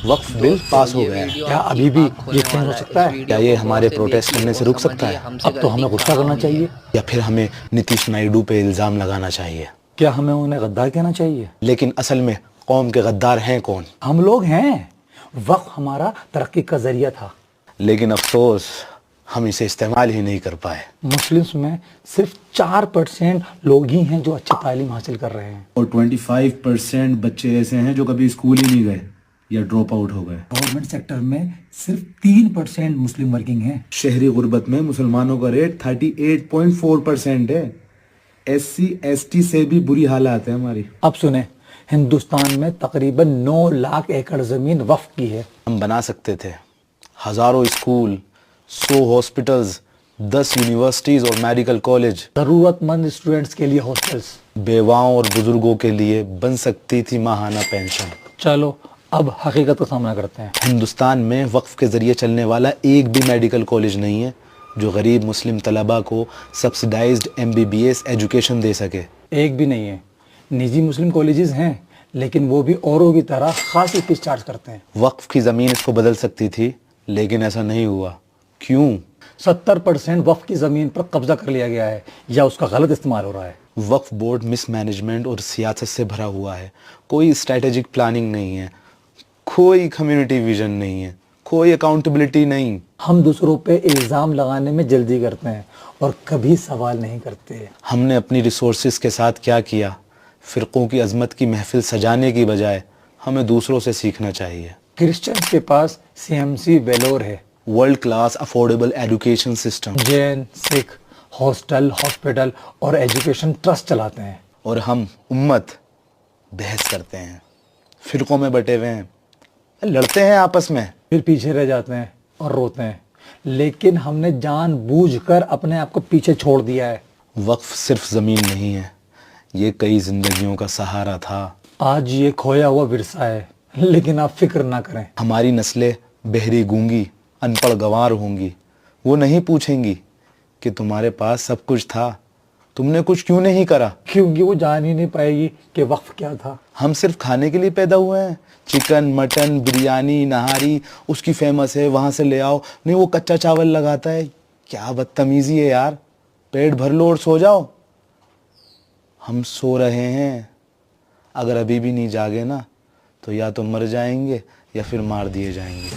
وقف بل پاس ہو گیا ہے، کیا ابھی بھی یہ چینج ہو سکتا ہے؟ کیا یہ ہمارے پروٹیسٹ کرنے سے رک سکتا ہے؟ اب تو ہمیں غصہ کرنا چاہیے، یا پھر ہمیں نتیش نائیڈو پہ الزام لگانا چاہیے؟ کیا ہمیں انہیں غدار کہنا چاہیے؟ لیکن اصل میں قوم کے غدار ہیں کون؟ ہم لوگ ہیں۔ وقف ہمارا ترقی کا ذریعہ تھا، لیکن افسوس ہم اسے استعمال ہی نہیں کر پائے۔ مسلمس میں صرف 4% لوگ ہی ہیں جو اچھی تعلیم حاصل کر رہے ہیں، اور 25% بچے ایسے ہیں جو کبھی اسکول ہی نہیں گئے یا ڈراپ آؤٹ ہو گئے۔ گورنمنٹ سیکٹر میں صرف 3% مسلم ورکنگ ہیں۔ شہری غربت میں مسلمانوں کا ریٹ 38.4% ہے۔ ایس سی ایس ٹی سے بھی بری حالات ہے ہماری۔ اب سنیں، ہندوستان میں تقریباً 9 لاکھ ایکڑ زمین وقف کی ہے۔ ہم بنا سکتے تھے ہزاروں اسکول، 100 ہاسپٹلز، 10 یونیورسٹیز اور میڈیکل کالج۔ ضرورت مند اسٹوڈنٹس کے لیے ہاسٹلس۔ بیواؤں اور بزرگوں کے لیے بن سکتی تھی ماہانہ پینشن۔ چلو اب حقیقت کا سامنا کرتے ہیں۔ ہندوستان میں وقف کے ذریعے چلنے والا ایک بھی میڈیکل کالج نہیں ہے جو غریب مسلم طلباء کو سبسڈائزڈ MBBS ایجوکیشن دے سکے۔ ایک بھی نہیں ہے۔ نجی مسلم کالجز ہیں لیکن وہ بھی اوروں کی طرح خاصی فیس چارج کرتے ہیں۔ وقف کی زمین اس کو بدل سکتی تھی لیکن ایسا نہیں ہوا۔ کیوں؟ 70% وقف کی زمین پر قبضہ کر لیا گیا ہے یا اس کا غلط استعمال ہو رہا ہے۔ وقف بورڈ مس مینجمنٹ اور سیاست سے بھرا ہوا ہے۔ کوئی اسٹریٹجک پلاننگ نہیں ہے، کوئی کمیونٹی ویژن نہیں ہے، کوئی اکاؤنٹیبلٹی نہیں۔ ہم دوسروں پہ الزام لگانے میں جلدی کرتے ہیں اور کبھی سوال نہیں کرتے۔ ہم نے اپنی ریسورسز کے ساتھ کیا کیا؟ فرقوں کی عظمت کی محفل سجانے کی بجائے ہمیں دوسروں سے سیکھنا چاہیے۔ کرسچنز کے پاس CMC ویلور ہے، world class affordable education system, Jain Sikh hostel, hospital اور ایجوکیشن ٹرسٹ چلاتے ہیں۔ اور ہم امت بحث کرتے ہیں، فرقوں میں بٹے ہوئے ہیں، لڑتے ہیں آپس میں، پھر پیچھے رہ جاتے ہیں اور روتے ہیں، لیکن ہم نے جان بوجھ کر اپنے آپ کو پیچھے چھوڑ دیا ہے۔ وقف صرف زمین نہیں ہے، یہ کئی زندگیوں کا سہارا تھا۔ آج یہ کھویا ہوا ورثہ ہے، لیکن آپ فکر نہ کریں، ہماری نسلیں بہری گونگی ان پڑھ گنوار ہوں گی، وہ نہیں پوچھیں گی کہ تمہارے پاس سب کچھ تھا، تم نے کچھ کیوں نہیں کرا؟ کیونکہ وہ جان ہی نہیں پائے گی کہ وقف کیا تھا۔ ہم صرف کھانے کے لیے پیدا ہوئے ہیں، چکن مٹن بریانی نہاری اس کی فیمس ہے وہاں سے لے آؤ، نہیں وہ کچا چاول لگاتا ہے، کیا بدتمیزی ہے یار، پیٹ بھر لو اور سو جاؤ۔ ہم سو رہے ہیں، اگر ابھی بھی نہیں جاگے نا تو یا تو مر جائیں گے یا پھر مار دیے جائیں گے۔